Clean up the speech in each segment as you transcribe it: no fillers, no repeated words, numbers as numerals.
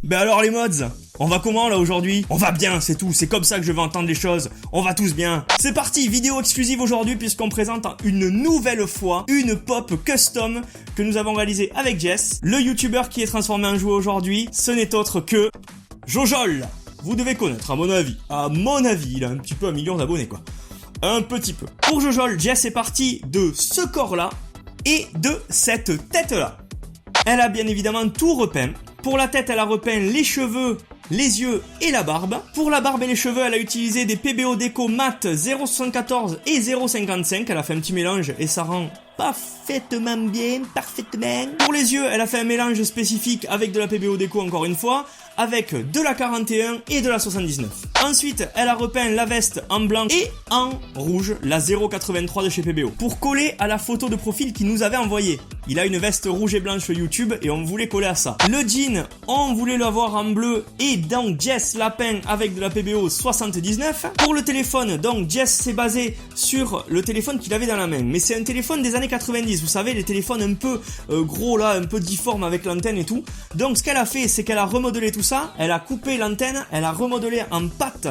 Ben alors les mods, on va comment là aujourd'hui? On va bien, c'est tout, c'est comme ça que je veux entendre les choses. On va tous bien. C'est parti, vidéo exclusive aujourd'hui puisqu'on présente une nouvelle fois une pop custom que nous avons réalisée avec Jess. Le youtubeur qui est transformé en jouet aujourd'hui, ce n'est autre que Jojol. Vous devez connaître à mon avis. À mon avis, il a un petit peu 1 million d'abonnés quoi. Un petit peu. Pour Jojol, Jess est partie de ce corps-là et de cette tête-là. Elle a bien évidemment tout repeint. Pour la tête, elle a repeint les cheveux, les yeux et la barbe. Pour la barbe et les cheveux, elle a utilisé des PBO Déco Mat 0,74 et 0,55. Elle a fait un petit mélange et ça rend parfaitement bien, parfaitement. Pour les yeux, elle a fait un mélange spécifique avec de la PBO Déco encore une fois, avec de la 41 et de la 79. Ensuite, elle a repeint la veste en blanc et en rouge, la 0,83 de chez PBO, pour coller à la photo de profil qu'il nous avait envoyée. Il a une veste rouge et blanche sur YouTube et on voulait coller à ça. Le jean, on voulait l'avoir en bleu et donc Jess l'a peint avec de la PBO 79. Pour le téléphone, donc Jess s'est basé sur le téléphone qu'il avait dans la main. Mais c'est un téléphone des années 90, vous savez, les téléphones un peu gros là, un peu difformes avec l'antenne et tout. Donc ce qu'elle a fait, c'est qu'elle a remodelé tout ça. Elle a coupé l'antenne, elle a remodelé en pâte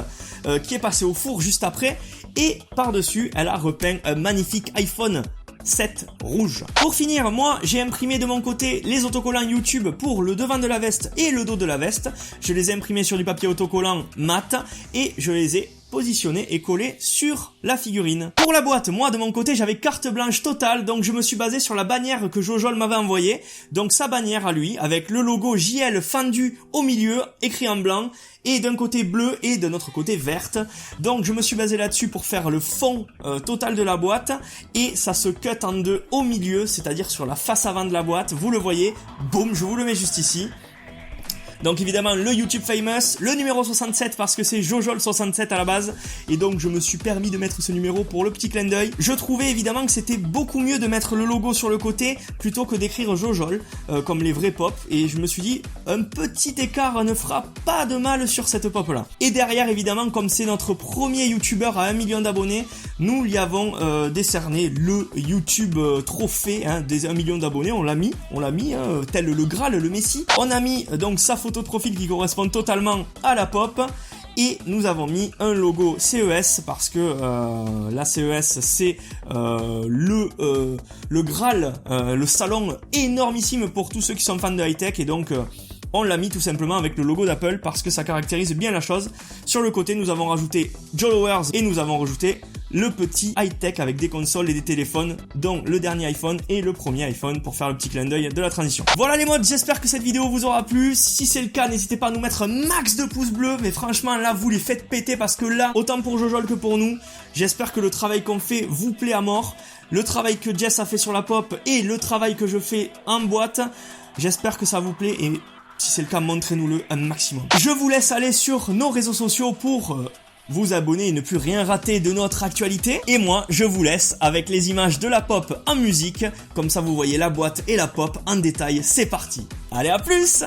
qui est passé au four juste après. Et par-dessus, elle a repeint un magnifique iPhone 7 rouge. Pour finir, moi j'ai imprimé de mon côté les autocollants YouTube pour le devant de la veste et le dos de la veste. Je les ai imprimés sur du papier autocollant mat et je les ai positionnés et collés sur la figurine. Pour la boîte, moi de mon côté j'avais carte blanche totale, donc je me suis basé sur la bannière que Jojol m'avait envoyée. Donc sa bannière à lui, avec le logo JL fendu au milieu, écrit en blanc, et d'un côté bleu et d'un autre côté verte. Donc je me suis basé là-dessus pour faire le fond total de la boîte, et ça se cut en deux au milieu, c'est-à-dire sur la face avant de la boîte, vous le voyez, boum, je vous le mets juste ici. Donc évidemment le YouTube Famous, le numéro 67 parce que c'est Jojol 67 à la base, et donc je me suis permis de mettre ce numéro pour le petit clin d'œil. Je trouvais évidemment que c'était beaucoup mieux de mettre le logo sur le côté plutôt que d'écrire Jojol comme les vrais pop, et je me suis dit un petit écart ne fera pas de mal sur cette pop là. Et derrière évidemment, comme c'est notre premier youtubeur à 1 million d'abonnés, nous lui avons décerné le YouTube trophée des 1 million d'abonnés. On l'a mis tel le Graal, le Messi. On a mis donc sa photo de profil qui correspond totalement à la pop, et nous avons mis un logo CES parce que la CES c'est le Graal, le salon énormissime pour tous ceux qui sont fans de high-tech, et donc on l'a mis tout simplement avec le logo d'Apple parce que ça caractérise bien la chose. Sur le côté, nous avons rajouté Jolowers et nous avons rajouté le petit high-tech avec des consoles et des téléphones, dont le dernier iPhone et le premier iPhone, pour faire le petit clin d'œil de la transition. Voilà les mods, j'espère que cette vidéo vous aura plu. Si c'est le cas, n'hésitez pas à nous mettre un max de pouces bleus, mais franchement là vous les faites péter parce que là, autant pour Jojol que pour nous, j'espère que le travail qu'on fait vous plaît à mort. Le travail que Jess a fait sur la pop et le travail que je fais en boîte, j'espère que ça vous plaît, et si c'est le cas, montrez-nous-le un maximum. Je vous laisse aller sur nos réseaux sociaux pour vous abonner et ne plus rien rater de notre actualité. Et moi, je vous laisse avec les images de la pop en musique. Comme ça, vous voyez la boîte et la pop en détail. C'est parti. Allez, à plus!